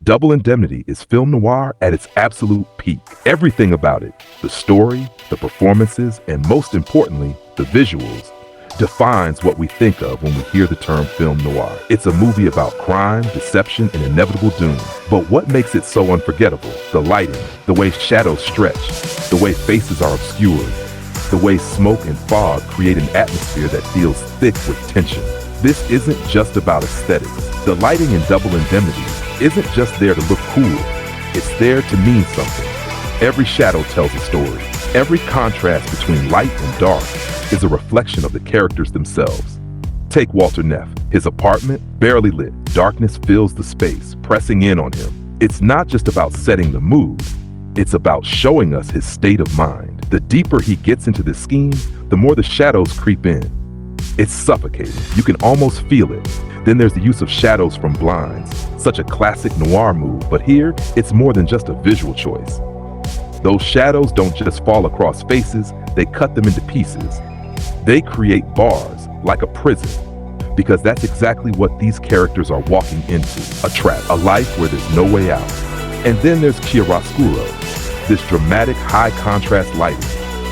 Double Indemnity is film noir at its absolute peak. Everything about it, the story, the performances, and most importantly, the visuals, defines what we think of when we hear the term film noir. It's a movie about crime, deception, and inevitable doom. But what makes it so unforgettable? The lighting, the way shadows stretch, the way faces are obscured, the way smoke and fog create an atmosphere that feels thick with tension. This isn't just about aesthetics. The lighting in Double Indemnity isn't just there to look cool. It's there to mean something. Every shadow tells a story. Every contrast between light and dark is a reflection of the characters themselves. Take Walter Neff. His apartment, barely lit. Darkness fills the space, pressing in on him. It's not just about setting the mood. It's about showing us his state of mind. The deeper he gets into the scheme, the more the shadows creep in. It's suffocating. You can almost feel it. Then there's the use of shadows from blinds. Such a classic noir move, but here, it's more than just a visual choice. Those shadows don't just fall across faces, they cut them into pieces. They create bars, like a prison, because that's exactly what these characters are walking into. A trap, a life where there's no way out. And then there's chiaroscuro, this dramatic high-contrast lighting,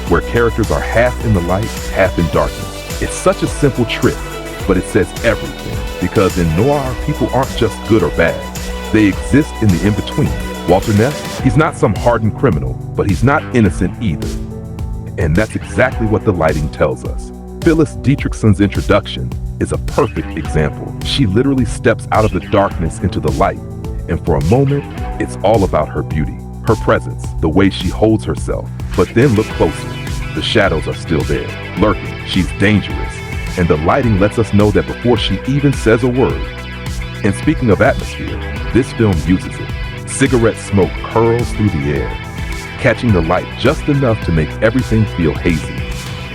where characters are half in the light, half in darkness. It's such a simple trick, but it says everything, because in noir, people aren't just good or bad. They exist in the in-between. Walter Neff, he's not some hardened criminal, but he's not innocent either. And that's exactly what the lighting tells us. Phyllis Dietrichson's introduction is a perfect example. She literally steps out of the darkness into the light, and for a moment, it's all about her beauty, her presence, the way she holds herself. But then look closer. The shadows are still there, lurking. She's dangerous. And the lighting lets us know that before she even says a word. And speaking of atmosphere, this film uses it. Cigarette smoke curls through the air, catching the light just enough to make everything feel hazy.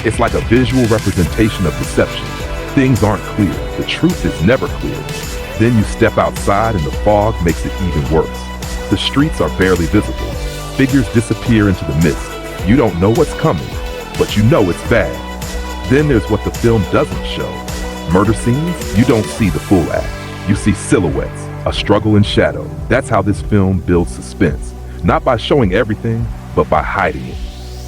It's like a visual representation of deception. Things aren't clear. The truth is never clear. Then you step outside and the fog makes it even worse. The streets are barely visible. Figures disappear into the mist. You don't know what's coming, but you know it's bad. Then there's what the film doesn't show. Murder scenes, you don't see the full act. You see silhouettes, a struggle in shadow. That's how this film builds suspense. Not by showing everything, but by hiding it.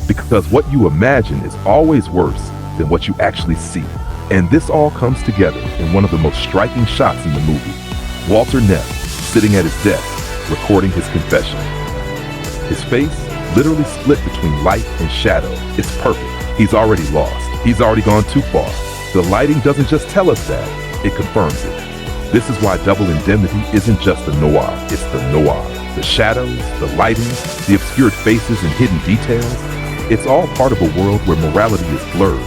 Because what you imagine is always worse than what you actually see. And this all comes together in one of the most striking shots in the movie. Walter Neff, sitting at his desk, recording his confession. His face literally split between light and shadow. It's perfect. He's already lost. He's already gone too far. The lighting doesn't just tell us that, it confirms it. This is why Double Indemnity isn't just a noir, it's the noir. The shadows, the lighting, the obscured faces and hidden details, it's all part of a world where morality is blurred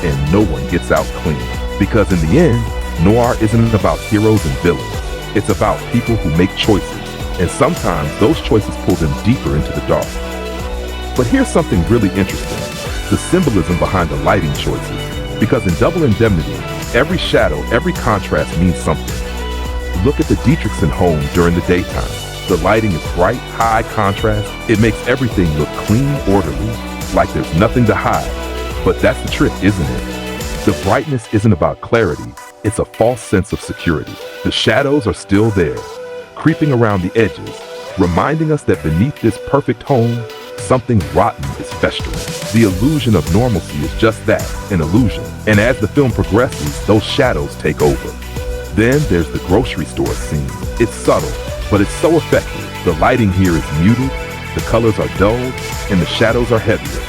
and no one gets out clean. Because in the end, noir isn't about heroes and villains. It's about people who make choices, and sometimes those choices pull them deeper into the dark. But here's something really interesting. The symbolism behind the lighting choices. Because in Double Indemnity, every shadow, every contrast means something. Look at the Dietrichson home during the daytime. The lighting is bright, high contrast. It makes everything look clean, orderly, like there's nothing to hide. But that's the trick, isn't it? The brightness isn't about clarity. It's a false sense of security. The shadows are still there, creeping around the edges, reminding us that beneath this perfect home, something rotten is festering. The illusion of normalcy is just that, an illusion. And as the film progresses, those shadows take over. Then there's the grocery store scene. It's subtle, but it's so effective. The lighting here is muted, the colors are dulled, and the shadows are heavier.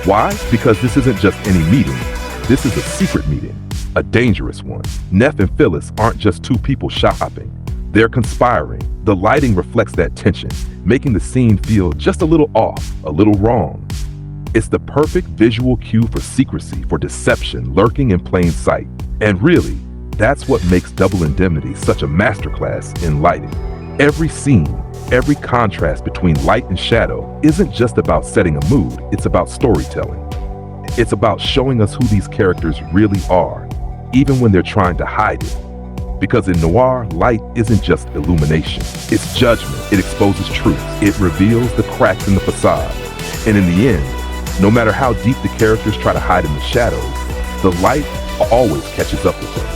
Why? Because this isn't just any meeting. This is a secret meeting, a dangerous one. Neff and Phyllis aren't just two people shopping. They're conspiring. The lighting reflects that tension, making the scene feel just a little off, a little wrong. It's the perfect visual cue for secrecy, for deception lurking in plain sight. And really, that's what makes Double Indemnity such a masterclass in lighting. Every scene, every contrast between light and shadow isn't just about setting a mood, it's about storytelling. It's about showing us who these characters really are, even when they're trying to hide it. Because in noir, light isn't just illumination, it's judgment. It exposes truth. It reveals the cracks in the facade. And in the end, no matter how deep the characters try to hide in the shadows, the light always catches up with them.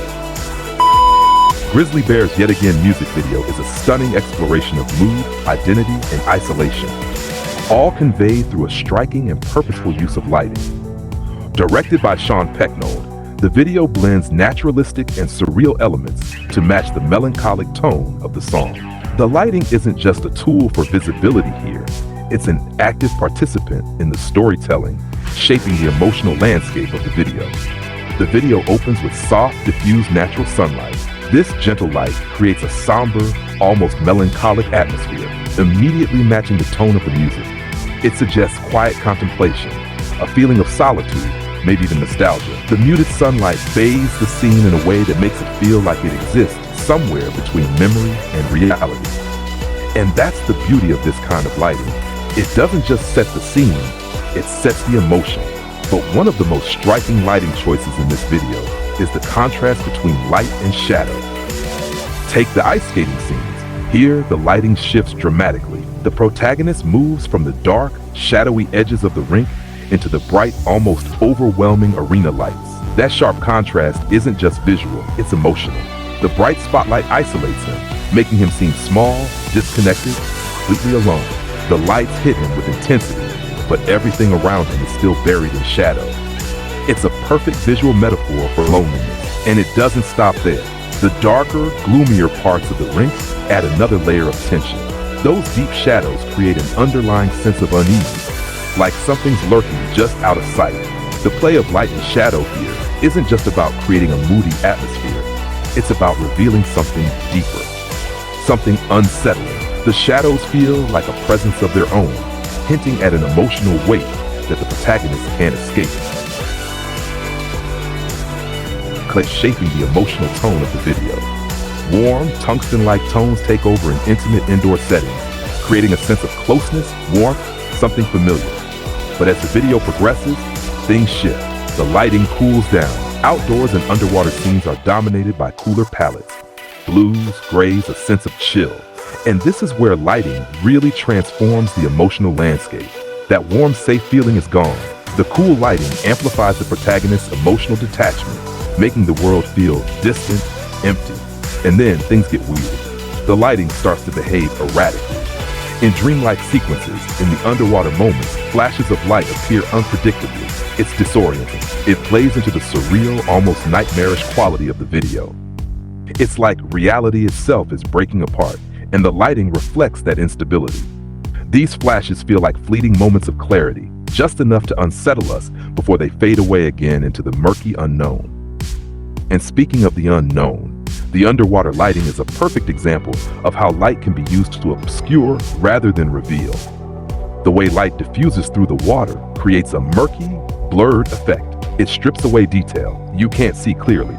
Grizzly Bear's Yet Again music video is a stunning exploration of mood, identity, and isolation, all conveyed through a striking and purposeful use of lighting. Directed by Sean Pecknold, the video blends naturalistic and surreal elements to match the melancholic tone of the song. The lighting isn't just a tool for visibility here, it's an active participant in the storytelling, shaping the emotional landscape of the video. The video opens with soft, diffused natural sunlight. This gentle light creates a somber, almost melancholic atmosphere, immediately matching the tone of the music. It suggests quiet contemplation, a feeling of solitude, maybe even nostalgia. The muted sunlight bathes the scene in a way that makes it feel like it exists somewhere between memory and reality. And that's the beauty of this kind of lighting. It doesn't just set the scene, it sets the emotion. But one of the most striking lighting choices in this video is the contrast between light and shadow. Take the ice skating scenes. Here, the lighting shifts dramatically. The protagonist moves from the dark, shadowy edges of the rink into the bright, almost overwhelming arena lights. That sharp contrast isn't just visual, it's emotional. The bright spotlight isolates him, making him seem small, disconnected, completely alone. The lights hit him with intensity, but everything around him is still buried in shadow. It's a perfect visual metaphor for loneliness, and it doesn't stop there. The darker, gloomier parts of the rink add another layer of tension. Those deep shadows create an underlying sense of unease, like something's lurking just out of sight. The play of light and shadow here isn't just about creating a moody atmosphere, it's about revealing something deeper, something unsettling. The shadows feel like a presence of their own, hinting at an emotional weight that the protagonist can't escape, shaping the emotional tone of the video. Warm, tungsten-like tones take over in intimate indoor settings, creating a sense of closeness, warmth, something familiar. But as the video progresses, things shift. The lighting cools down. Outdoors and underwater scenes are dominated by cooler palettes. Blues, grays, a sense of chill. And this is where lighting really transforms the emotional landscape. That warm, safe feeling is gone. The cool lighting amplifies the protagonist's emotional detachment, making the world feel distant, empty. And then things get weird. The lighting starts to behave erratically. In dreamlike sequences, in the underwater moments, flashes of light appear unpredictably. It's disorienting. It plays into the surreal, almost nightmarish quality of the video. It's like reality itself is breaking apart, and the lighting reflects that instability. These flashes feel like fleeting moments of clarity, just enough to unsettle us before they fade away again into the murky unknown. And speaking of the unknown, the underwater lighting is a perfect example of how light can be used to obscure rather than reveal. The way light diffuses through the water creates a murky, blurred effect. It strips away detail you can't see clearly,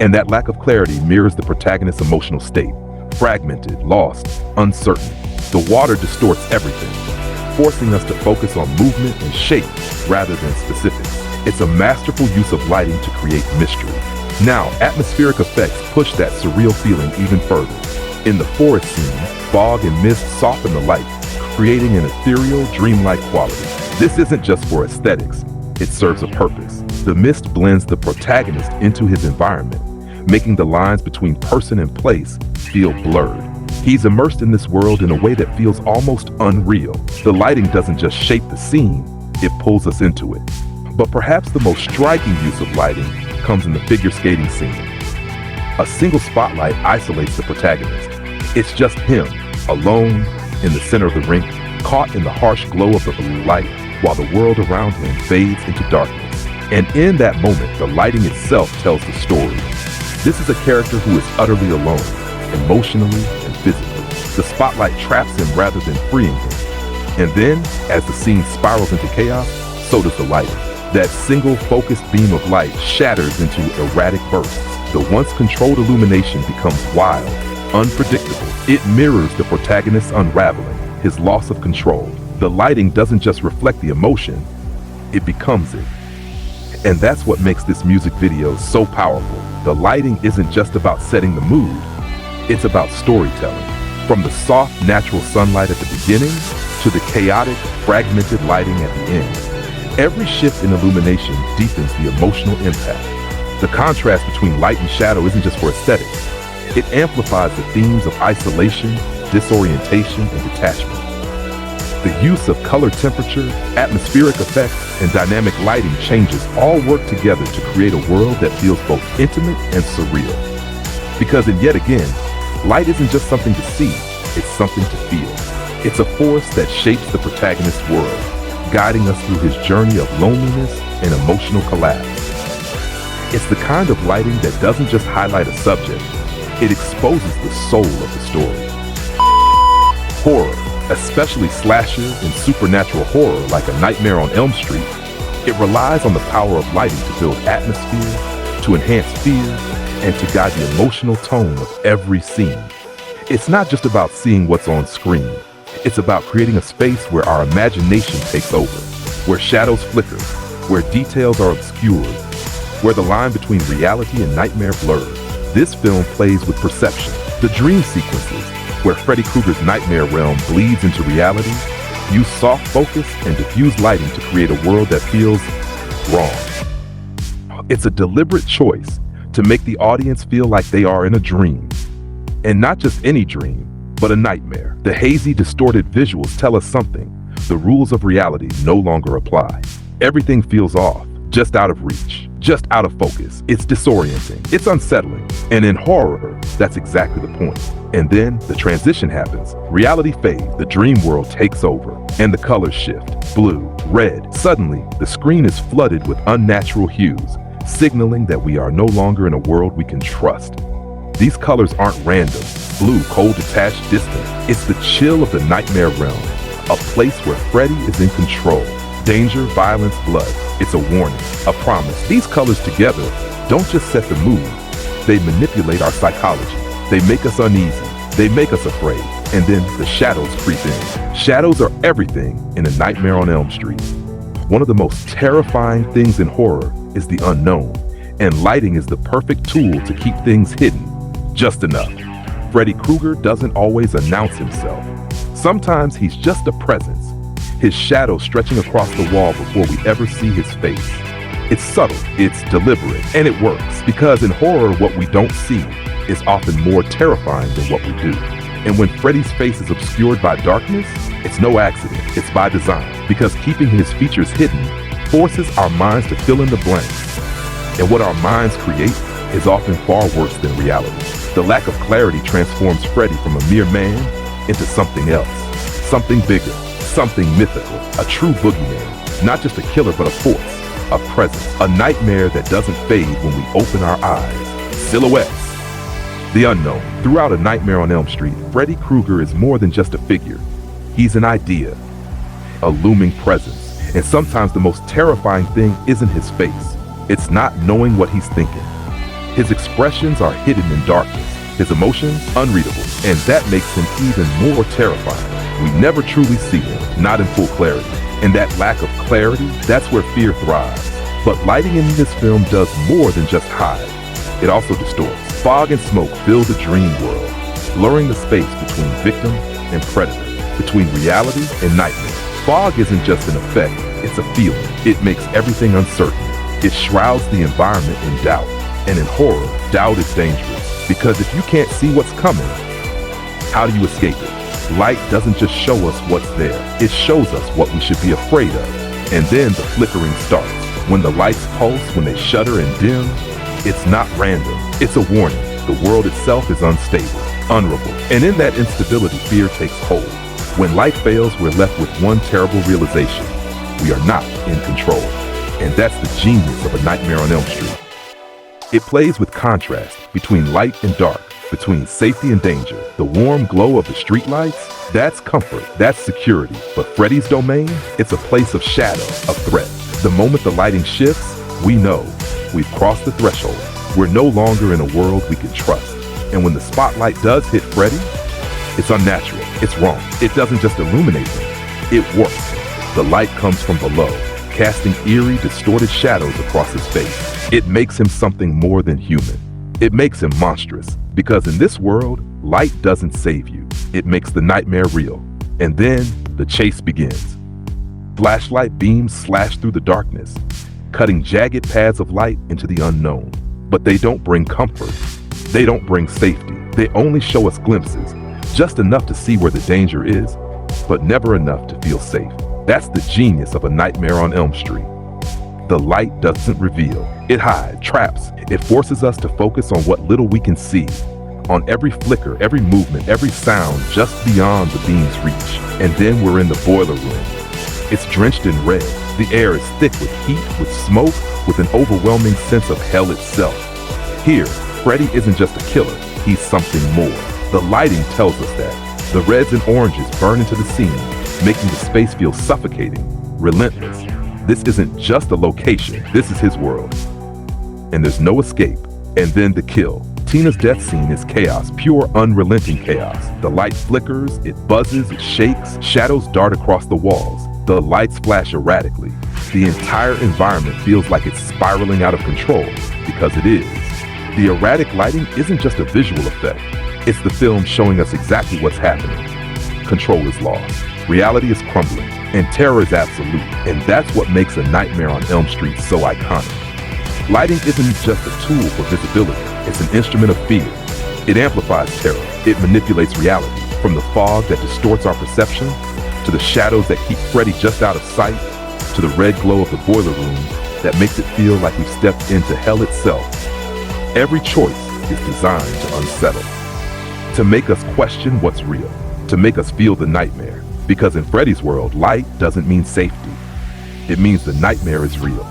and that lack of clarity mirrors the protagonist's emotional state. Fragmented, lost, uncertain. The water distorts everything, forcing us to focus on movement and shape rather than specifics. It's a masterful use of lighting to create mystery. Now, atmospheric effects push that surreal feeling even further. In the forest scene, fog and mist soften the light, creating an ethereal, dreamlike quality. This isn't just for aesthetics, it serves a purpose. The mist blends the protagonist into his environment, making the lines between person and place feel blurred. He's immersed in this world in a way that feels almost unreal. The lighting doesn't just shape the scene, it pulls us into it. But perhaps the most striking use of lighting comes in the figure skating scene. A single spotlight isolates the protagonist. It's just him, alone, in the center of the rink, caught in the harsh glow of the light, while the world around him fades into darkness. And in that moment, the lighting itself tells the story. This is a character who is utterly alone, emotionally and physically. The spotlight traps him rather than freeing him. And then, as the scene spirals into chaos, so does the lighting. That single focused beam of light shatters into erratic bursts. The once controlled illumination becomes wild, unpredictable. It mirrors the protagonist's unraveling, his loss of control. The lighting doesn't just reflect the emotion, it becomes it. And that's what makes this music video so powerful. The lighting isn't just about setting the mood, it's about storytelling. From the soft, natural sunlight at the beginning to the chaotic, fragmented lighting at the end. Every shift in illumination deepens the emotional impact. The contrast between light and shadow isn't just for aesthetics, It amplifies the themes of isolation, disorientation, and detachment. The use of color temperature, atmospheric effects, and dynamic lighting changes all work together to create a world that feels both intimate and surreal. Because, and yet again, light isn't just something to see, it's something to feel. It's a force that shapes the protagonist's world, guiding us through his journey of loneliness and emotional collapse. It's the kind of lighting that doesn't just highlight a subject, it exposes the soul of the story. Horror, especially slasher and supernatural horror like A Nightmare on Elm Street, it relies on the power of lighting to build atmosphere, to enhance fear, and to guide the emotional tone of every scene. It's not just about seeing what's on screen. It's about creating a space where our imagination takes over, where shadows flicker, where details are obscured, where the line between reality and nightmare blurs. This film plays with perception. The dream sequences, where Freddy Krueger's nightmare realm bleeds into reality, use soft focus and diffuse lighting to create a world that feels wrong. It's a deliberate choice to make the audience feel like they are in a dream. And not just any dream, but a nightmare. The hazy, distorted visuals tell us something. The rules of reality no longer apply. Everything feels off, just out of reach, just out of focus. It's disorienting, it's unsettling. And in horror, that's exactly the point. And then the transition happens. Reality fades, the dream world takes over, and the colors shift. Blue, red. Suddenly, the screen is flooded with unnatural hues, signaling that we are no longer in a world we can trust. These colors aren't random. Blue, cold, detached, distant. It's the chill of the nightmare realm, a place where Freddy is in control. Danger, violence, blood. It's a warning, a promise. These colors together don't just set the mood, they manipulate our psychology. They make us uneasy, they make us afraid, and then the shadows creep in. Shadows are everything in A Nightmare on Elm Street. One of the most terrifying things in horror is the unknown, and lighting is the perfect tool to keep things hidden, just enough. Freddy Krueger doesn't always announce himself. Sometimes he's just a presence, his shadow stretching across the wall before we ever see his face. It's subtle, it's deliberate, and it works, because in horror what we don't see is often more terrifying than what we do. And when Freddy's face is obscured by darkness, it's no accident, it's by design, because keeping his features hidden forces our minds to fill in the blanks. And what our minds create is often far worse than reality. The lack of clarity transforms Freddy from a mere man into something else, something bigger, something mythical, a true boogeyman, not just a killer but a force, a presence, a nightmare that doesn't fade when we open our eyes. Silhouettes. The unknown. Throughout A Nightmare on Elm Street, Freddy Krueger is more than just a figure. He's an idea, a looming presence. And sometimes the most terrifying thing isn't his face. It's not knowing what he's thinking. His expressions are hidden in darkness, his emotions unreadable, and that makes him even more terrifying. We never truly see him, not in full clarity. And that lack of clarity, that's where fear thrives. But lighting in this film does more than just hide. It also distorts. Fog and smoke fill the dream world, blurring the space between victim and predator, between reality and nightmare. Fog isn't just an effect, it's a feeling. It makes everything uncertain. It shrouds the environment in doubt. And in horror, doubt is dangerous, because if you can't see what's coming, how do you escape it? Light doesn't just show us what's there, it shows us what we should be afraid of. And then the flickering starts. When the lights pulse, when they shudder and dim, it's not random, it's a warning. The world itself is unstable, unravel. And in that instability, fear takes hold. When light fails, we're left with one terrible realization. We are not in control. And that's the genius of A Nightmare on Elm Street. It plays with contrast between light and dark, between safety and danger. The warm glow of the streetlights, that's comfort, that's security. But Freddy's domain, it's a place of shadow, of threat. The moment the lighting shifts, we know we've crossed the threshold. We're no longer in a world we can trust. And when the spotlight does hit Freddy, it's unnatural, it's wrong. It doesn't just illuminate him, it works. The light comes from below, casting eerie, distorted shadows across his face. It makes him something more than human. It makes him monstrous, because in this world, light doesn't save you. It makes the nightmare real. And then the chase begins. Flashlight beams slash through the darkness, cutting jagged paths of light into the unknown. But they don't bring comfort. They don't bring safety. They only show us glimpses, just enough to see where the danger is, but never enough to feel safe. That's the genius of A Nightmare on Elm Street. The light doesn't reveal, it hides, traps. It forces us to focus on what little we can see, on every flicker, every movement, every sound just beyond the beam's reach. And then we're in the boiler room. It's drenched in red. The air is thick with heat, with smoke, with an overwhelming sense of hell itself. Here, Freddy isn't just a killer, he's something more. The lighting tells us that. The reds and oranges burn into the scene, making the space feel suffocating, relentless. This isn't just a location, this is his world. And there's no escape. And then the kill. Tina's death scene is chaos, pure unrelenting chaos. The light flickers, it buzzes, it shakes, shadows dart across the walls. The lights flash erratically. The entire environment feels like it's spiraling out of control, because it is. The erratic lighting isn't just a visual effect. It's the film showing us exactly what's happening. Control is lost. Reality is crumbling, and terror is absolute, and that's what makes A Nightmare on Elm Street so iconic. Lighting isn't just a tool for visibility, it's an instrument of fear. It amplifies terror, it manipulates reality, from the fog that distorts our perception, to the shadows that keep Freddy just out of sight, to the red glow of the boiler room that makes it feel like we've stepped into hell itself. Every choice is designed to unsettle, to make us question what's real, to make us feel the nightmare. Because in Freddy's world, light doesn't mean safety. It means the nightmare is real.